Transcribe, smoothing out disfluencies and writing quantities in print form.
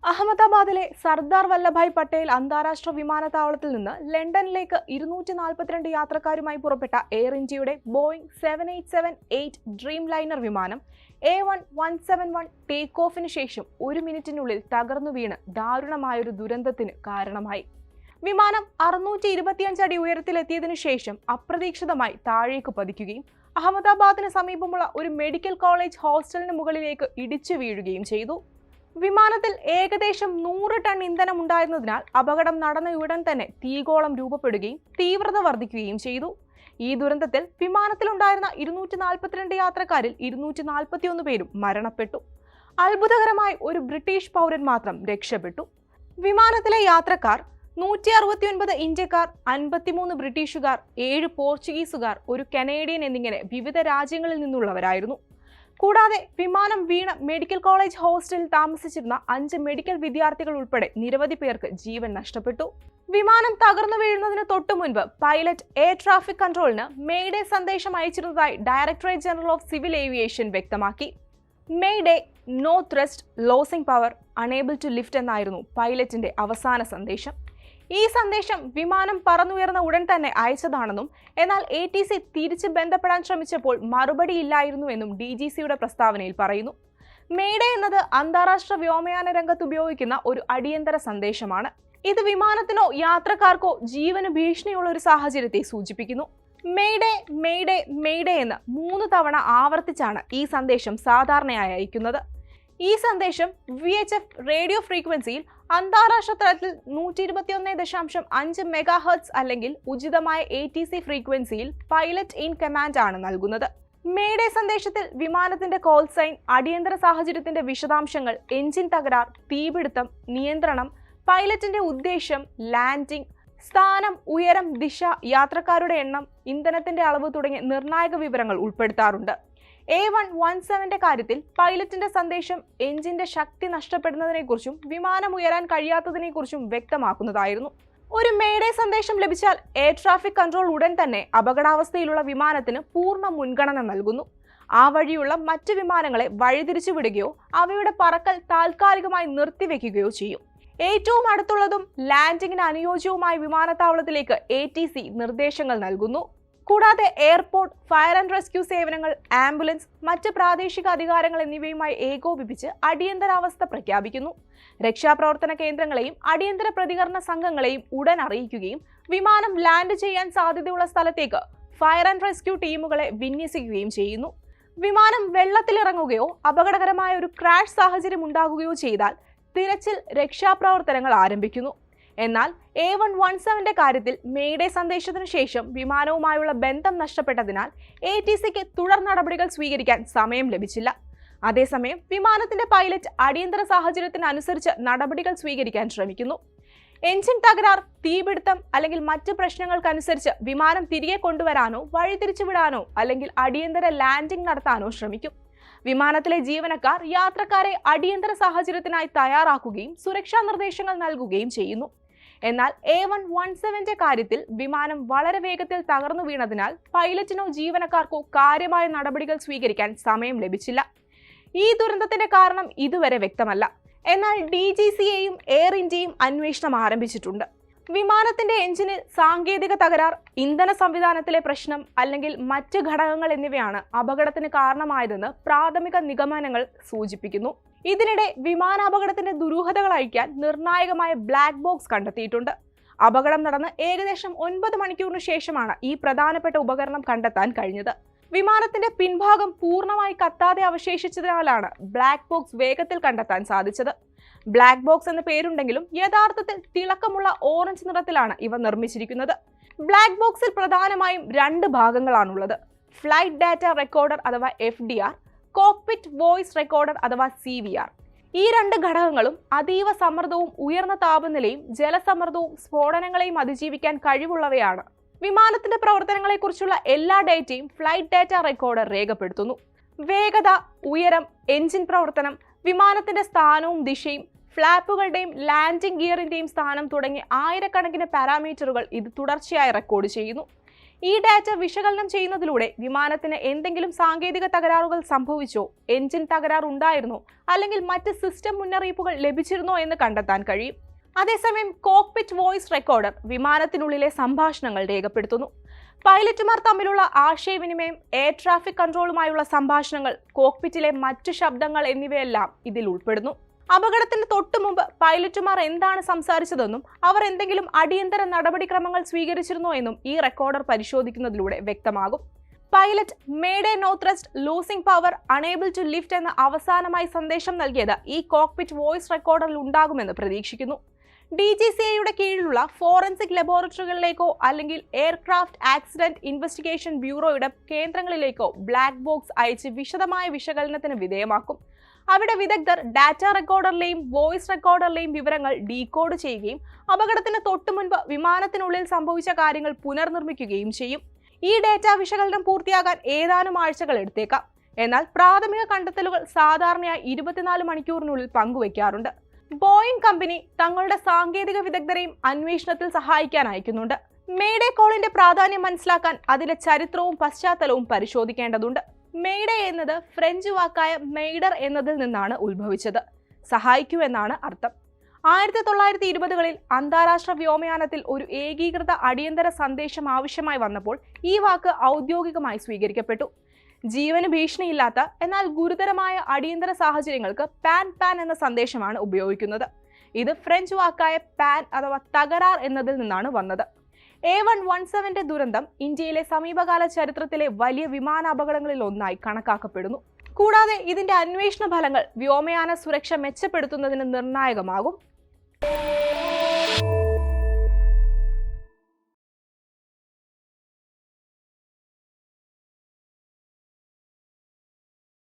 അഹമ്മദാബാദിലെ സർദാർ വല്ലഭായ് പട്ടേൽ അന്താരാഷ്ട്ര വിമാനത്താവളത്തിൽ നിന്ന് ലണ്ടനിലേക്ക് 242 യാത്രക്കാരുമായി പുറപ്പെട്ട എയർ ഇന്ത്യയുടെ ബോയിംഗ് 7878 ഡ്രീം ലൈനർ വിമാനം A1171 ടേക്ക് ഓഫിന് ശേഷം 1 മിനിറ്റിനുള്ളിൽ തകർന്നു വീണ് ദാരുണമായൊരു ദുരന്തത്തിന് കാരണമായി. വിമാനം 625 അടി ഉയരത്തിലെത്തിയതിനു ശേഷം അപ്രതീക്ഷിതമായി താഴേക്ക് പതിക്കുകയും അഹമ്മദാബാദിന് സമീപമുള്ള ഒരു മെഡിക്കൽ കോളേജ് ഹോസ്റ്റലിന് മുകളിലേക്ക് ഇടിച്ചു വീഴുകയും ചെയ്തു. വിമാനത്തിൽ ഏകദേശം 100 ടൺ ഇന്ധനം ഉണ്ടായിരുന്നതിനാൽ അപകടം നടന്ന ഉടൻ തന്നെ തീഗോളം രൂപപ്പെടുകയും തീവ്രത വർദ്ധിക്കുകയും ചെയ്തു. ഈ ദുരന്തത്തിൽ വിമാനത്തിലുണ്ടായിരുന്ന 242 യാത്രക്കാരിൽ 241 പേരും മരണപ്പെട്ടു. അത്ഭുതകരമായി ഒരു ബ്രിട്ടീഷ് പൗരൻ മാത്രം രക്ഷപ്പെട്ടു. വിമാനത്തിലെ യാത്രക്കാർ 169 ഇന്ത്യക്കാർ, 53 ബ്രിട്ടീഷുകാർ, 7 പോർച്ചുഗീസുകാർ, ഒരു കനേഡിയൻ എന്നിങ്ങനെ വിവിധ രാജ്യങ്ങളിൽ നിന്നുള്ളവരായിരുന്നു. കൂടാതെ വിമാനം വീണ മെഡിക്കൽ കോളേജ് ഹോസ്റ്റലിൽ താമസിച്ചിരുന്ന 5 മെഡിക്കൽ വിദ്യാർത്ഥികൾ ഉൾപ്പെടെ നിരവധി പേർക്ക് ജീവൻ നഷ്ടപ്പെട്ടു. വിമാനം തകർന്നു വീഴുന്നതിന് തൊട്ടു മുൻപ് പൈലറ്റ് എയർ ട്രാഫിക് കൺട്രോളിന് മെയ്ഡേ സന്ദേശം അയച്ചിരുന്നതായി directorate general of civil aviation വ്യക്തമാക്കി. Mayday, no thrust, losing power, unable to lift എന്നായിരുന്നു പൈലറ്റിന്റെ അവസാന സന്ദേശം. ഈ സന്ദേശം വിമാനം പറന്നുയർന്ന ഉടൻ തന്നെ അയച്ചതാണെന്നും എന്നാൽ ATC തിരിച്ച് ബന്ധപ്പെടാൻ ശ്രമിച്ചപ്പോൾ മറുപടിയില്ലായിരുന്നുവെന്നും DGCയുടെ പ്രസ്താവനയിൽ പറയുന്നു. മെയ്ഡേ എന്നത് അന്താരാഷ്ട്ര വ്യോമയാന രംഗത്ത് ഉപയോഗിക്കുന്ന ഒരു അടിയന്തര സന്ദേശമാണ്. ഇത് വിമാനത്തിനോ യാത്രക്കാർക്കോ ജീവന് ഭീഷണിയുള്ള ഒരു സാഹചര്യത്തെ സൂചിപ്പിക്കുന്നു. മെയ്ഡേ, മെയ്ഡേ, മെയ്ഡേ എന്ന് 3 തവണ ആവർത്തിച്ചാണ് ഈ സന്ദേശം സാധാരണയായി അയക്കുന്നത്. ഈ സന്ദേശം VHF റേഡിയോ ഫ്രീക്വൻസിയിൽ അന്താരാഷ്ട്ര തലത്തിൽ 121.5 മെഗാഹെർട്സ് അല്ലെങ്കിൽ ഉചിതമായ ATC ഫ്രീക്വൻസിയിൽ പൈലറ്റ് ഇൻ കമാൻഡ് ആണ് നൽകുന്നത്. മെയ്ഡേ സന്ദേശത്തിൽ വിമാനത്തിന്റെ കോൾ സൈൻ, അടിയന്തര സാഹചര്യത്തിന്റെ വിശദാംശങ്ങൾ, എഞ്ചിൻ തകരാർ, തീപിടുത്തം, നിയന്ത്രണം, പൈലറ്റിന്റെ ഉദ്ദേശ്യം, ലാൻഡിംഗ്, സ്ഥാനം, ഉയരം, ദിശ, യാത്രക്കാരുടെ എണ്ണം, ഇന്ധനത്തിന്റെ അളവ് തുടങ്ങിയ നിർണായക വിവരങ്ങൾ ഉൾപ്പെടുത്താറുണ്ട്. A117 കാര്യത്തിൽ പൈലറ്റിന്റെ സന്ദേശം എഞ്ചിന്റെ ശക്തി നഷ്ടപ്പെടുന്നതിനെക്കുറിച്ചും വിമാനം ഉയരാൻ കഴിയാത്തതിനെക്കുറിച്ചും വ്യക്തമാക്കുന്നതായിരുന്നു. ഒരു മെയ്ഡേ സന്ദേശം ലഭിച്ചാൽ എയർ ട്രാഫിക് കൺട്രോൾ ഉടൻ തന്നെ അപകടാവസ്ഥയിലുള്ള വിമാനത്തിന് പൂർണ്ണ മുൻഗണന നൽകുന്നു. ആ വഴിയുള്ള മറ്റ് വിമാനങ്ങളെ വഴിതിരിച്ചു വിടുകയോ അവയുടെ പറക്കൽ താൽക്കാലികമായി നിർത്തിവെക്കുകയോ ചെയ്യും. ഏറ്റവും അടുത്തുള്ളതും ലാൻഡിങ്ങിന് അനുയോജ്യവുമായ വിമാനത്താവളത്തിലേക്ക് ATC നിർദ്ദേശങ്ങൾ നൽകുന്നു. കൂടാതെ എയർപോർട്ട്, ഫയർ ആൻഡ് റെസ്ക്യൂ സേവനങ്ങൾ, ആംബുലൻസ്, മറ്റ് പ്രാദേശിക അധികാരങ്ങൾ എന്നിവയുമായി ഏകോപിപ്പിച്ച് അടിയന്തരാവസ്ഥ പ്രഖ്യാപിക്കുന്നു. രക്ഷാപ്രവർത്തന കേന്ദ്രങ്ങളെയും അടിയന്തര പ്രതികരണ സംഘങ്ങളെയും ഉടൻ അറിയിക്കുകയും വിമാനം ലാൻഡ് ചെയ്യാൻ സാധ്യതയുള്ള സ്ഥലത്തേക്ക് ഫയർ ആൻഡ് റെസ്ക്യൂ ടീമുകളെ വിന്യസിക്കുകയും ചെയ്യുന്നു. വിമാനം വെള്ളത്തിലിറങ്ങുകയോ അപകടകരമായ ഒരു ക്രാഷ് സാഹചര്യം ഉണ്ടാകുകയോ ചെയ്താൽ തിരച്ചിൽ, രക്ഷാപ്രവർത്തനങ്ങൾ ആരംഭിക്കുന്നു. എന്നാൽ A117 കാര്യത്തിൽ മെയ്ഡേ സന്ദേശത്തിനു ശേഷം വിമാനവുമായുള്ള ബന്ധം നഷ്ടപ്പെട്ടതിനാൽ ATCക്ക് തുടർ നടപടികൾ സ്വീകരിക്കാൻ സമയം ലഭിച്ചില്ല. അതേസമയം വിമാനത്തിന്റെ പൈലറ്റ് അടിയന്തര സാഹചര്യത്തിനനുസരിച്ച് നടപടികൾ സ്വീകരിക്കാൻ ശ്രമിക്കുന്നു. എഞ്ചിൻ തകരാർ, തീപിടുത്തം അല്ലെങ്കിൽ മറ്റ് പ്രശ്നങ്ങൾക്കനുസരിച്ച് വിമാനം തിരികെ കൊണ്ടുവരാനോ വഴിതിരിച്ചുവിടാനോ അല്ലെങ്കിൽ അടിയന്തര ലാൻഡിംഗ് നടത്താനോ ശ്രമിക്കും. വിമാനത്തിലെ ജീവനക്കാർ യാത്രക്കാരെ അടിയന്തര സാഹചര്യത്തിനായി തയ്യാറാക്കുകയും സുരക്ഷാ നിർദ്ദേശങ്ങൾ നൽകുകയും ചെയ്യുന്നു. എന്നാൽ A117 കാര്യത്തിൽ വിമാനം വളരെ വേഗത്തിൽ തകർന്നു വീണതിനാൽ പൈലറ്റിനോ ജീവനക്കാർക്കോ കാര്യമായ നടപടികൾ സ്വീകരിക്കാൻ സമയം ലഭിച്ചില്ല. ഈ ദുരന്തത്തിന്റെ കാരണം ഇതുവരെ വ്യക്തമല്ല. എന്നാൽ DGCയും എയർ ഇന്ത്യയും അന്വേഷണം ആരംഭിച്ചിട്ടുണ്ട്. വിമാനത്തിന്റെ എഞ്ചിനിൽ സാങ്കേതിക തകരാർ, ഇന്ധന സംവിധാനത്തിലെ പ്രശ്നം അല്ലെങ്കിൽ മറ്റ് ഘടകങ്ങൾ എന്നിവയാണ് അപകടത്തിന് കാരണമായതെന്ന് പ്രാഥമിക നിഗമനങ്ങൾ സൂചിപ്പിക്കുന്നു. ഇതിനിടെ വിമാനാപകടത്തിന്റെ ദുരൂഹതകൾ അഴിക്കാൻ നിർണായകമായ ബ്ലാക്ക് ബോക്സ് കണ്ടെത്തിയിട്ടുണ്ട്. അപകടം നടന്ന് ഏകദേശം 9 മണിക്കൂറിന് ശേഷമാണ് ഈ പ്രധാനപ്പെട്ട ഉപകരണം കണ്ടെത്താൻ കഴിഞ്ഞത്. വിമാനത്തിന്റെ പിൻഭാഗം പൂർണ്ണമായി കത്താതെ അവശേഷിച്ചതിനാലാണ് ബ്ലാക്ക് ബോക്സ് വേഗത്തിൽ കണ്ടെത്താൻ സാധിച്ചത്. ബ്ലാക്ക് ബോക്സ് എന്ന പേരുണ്ടെങ്കിലും യഥാർത്ഥത്തിൽ തിളക്കമുള്ള ഓറഞ്ച് നിറത്തിലാണ് ഇവ നിർമ്മിച്ചിരിക്കുന്നത്. ബ്ലാക്ക് ബോക്സിൽ പ്രധാനമായും 2 ഭാഗങ്ങളാണുള്ളത്: ഫ്ലൈറ്റ് ഡാറ്റ റെക്കോർഡർ അഥവാ FDR, കോക്പിറ്റ് വോയിസ് റെക്കോർഡർ അഥവാ CVR. ഈ 2 ഘടകങ്ങളും അതീവ സമ്മർദ്ദവും ഉയർന്ന താപനിലയും ജലസമ്മർദ്ദവും സ്ഫോടനങ്ങളെയും അതിജീവിക്കാൻ കഴിവുള്ളവയാണ്. വിമാനത്തിന്റെ പ്രവർത്തനങ്ങളെക്കുറിച്ചുള്ള എല്ലാ ഡേറ്റയും ഫ്ലൈറ്റ് ഡാറ്റ റെക്കോർഡർ രേഖപ്പെടുത്തുന്നു. വേഗത, ഉയരം, എഞ്ചിൻ പ്രവർത്തനം, വിമാനത്തിന്റെ സ്ഥാനവും ദിശയും, ഫ്ലാപ്പുകളുടെയും ലാൻഡിംഗ് ഗിയറിന്റെയും സ്ഥാനം തുടങ്ങി ആയിരക്കണക്കിന് പാരാമീറ്ററുകൾ ഇത് തുടർച്ചയായി റെക്കോർഡ് ചെയ്യുന്നു. ഈ ഡാറ്റ വിശകലനം ചെയ്യുന്നതിലൂടെ വിമാനത്തിന് എന്തെങ്കിലും സാങ്കേതിക തകരാറുകൾ സംഭവിച്ചോ, എഞ്ചിൻ തകരാർ ഉണ്ടായിരുന്നോ, അല്ലെങ്കിൽ മറ്റ് സിസ്റ്റം മുന്നറിയിപ്പുകൾ ലഭിച്ചിരുന്നോ എന്ന് കണ്ടെത്താൻ കഴിയും. അതേസമയം കോക്പിറ്റ് വോയിസ് റെക്കോർഡർ വിമാനത്തിനുള്ളിലെ സംഭാഷണങ്ങൾ രേഖപ്പെടുത്തുന്നു. പൈലറ്റുമാർ തമ്മിലുള്ള ആശയവിനിമയം, എയർ ട്രാഫിക് കൺട്രോളുമായുള്ള സംഭാഷണങ്ങൾ, കോക്പിറ്റിലെ മറ്റു ശബ്ദങ്ങൾ എന്നിവയെല്ലാം ഇതിൽ ഉൾപ്പെടുന്നു. അപകടത്തിന് തൊട്ടുമുമ്പ് പൈലറ്റുമാർ എന്താണ് സംസാരിച്ചതെന്നും അവർ എന്തെങ്കിലും അടിയന്തര നടപടിക്രമങ്ങൾ സ്വീകരിച്ചിരുന്നോ എന്നും ഈ റെക്കോർഡർ പരിശോധിക്കുന്നതിലൂടെ വ്യക്തമാകും. Pilot mayday no thrust, losing power, unable to lift എന്ന അവസാനമായി സന്ദേശം നൽകിയത് ഈ കോക്പിറ്റ് വോയിസ് റെക്കോർഡറിൽ ഉണ്ടാകുമെന്ന് പ്രതീക്ഷിക്കുന്നു. DGCAയുടെ കീഴിലുള്ള ഫോറൻസിക് ലബോറട്ടറികളിലേക്കോ അല്ലെങ്കിൽ എയർക്രാഫ്റ്റ് ആക്സിഡന്റ് ഇൻവെസ്റ്റിഗേഷൻ ബ്യൂറോയുടെ കേന്ദ്രങ്ങളിലേക്കോ ബ്ലാക്ക് ബോക്സ് അയച്ച് വിശദമായ വിശകലനത്തിന് വിധേയമാക്കും. അവിടെ വിദഗ്ധർ ഡാറ്റ റെക്കോർഡറിലെയും വോയിസ് റെക്കോർഡറിലെയും വിവരങ്ങൾ ഡീകോഡ് ചെയ്യുകയും അപകടത്തിന് തൊട്ടുമുൻപ് വിമാനത്തിനുള്ളിൽ സംഭവിച്ച കാര്യങ്ങൾ പുനർനിർമ്മിക്കുകയും ചെയ്യും. ഈ ഡാറ്റ വിശകലനം പൂർത്തിയാകാൻ ഏതാനും ആഴ്ചകൾ എടുത്തേക്കാം. എന്നാൽ പ്രാഥമിക കണ്ടെത്തലുകൾ സാധാരണയായി 24 മണിക്കൂറിനുള്ളിൽ പങ്കുവയ്ക്കാറുണ്ട്. ബോയിങ് കമ്പനി തങ്ങളുടെ സാങ്കേതിക വിദഗ്ധരെയും അന്വേഷണത്തിൽ സഹായിക്കാൻ അയക്കുന്നുണ്ട്. മേഡേ കോളിന്റെ പ്രാധാന്യം മനസ്സിലാക്കാൻ അതിലെ ചരിത്രവും പശ്ചാത്തലവും പരിശോധിക്കേണ്ടതുണ്ട്. മേഡേ എന്നത് ഫ്രഞ്ച് വാക്കായ മെയ്ഡർ എന്നതിൽ നിന്നാണ് ഉത്ഭവിച്ചത്. സഹായിക്കൂ എന്നാണ് അർത്ഥം. 1920കളിൽ അന്താരാഷ്ട്ര വ്യോമയാനത്തിൽ ഒരു ഏകീകൃത അടിയന്തര സന്ദേശം ആവശ്യമായി വന്നപ്പോൾ ഈ വാക്ക് ഔദ്യോഗികമായി സ്വീകരിക്കപ്പെട്ടു. ജീവന് ഭീഷണിയില്ലാത്ത എന്നാൽ ഗുരുതരമായ അടിയന്തര സാഹചര്യങ്ങൾക്ക് പാൻ എന്ന സന്ദേശമാണ് ഉപയോഗിക്കുന്നത്. ഇത് ഫ്രഞ്ച് വാക്കായ പാൻ അഥവാ തകരാർ എന്നതിൽ നിന്നാണ് വന്നത്. A117 ദുരന്തം ഇന്ത്യയിലെ സമീപകാല ചരിത്രത്തിലെ വലിയ വിമാനാപകടങ്ങളിൽ ഒന്നായി കണക്കാക്കപ്പെടുന്നു. കൂടാതെ ഇതിന്റെ അന്വേഷണ ഫലങ്ങൾ വ്യോമയാന സുരക്ഷ മെച്ചപ്പെടുത്തുന്നതിന് നിർണായകമാകും.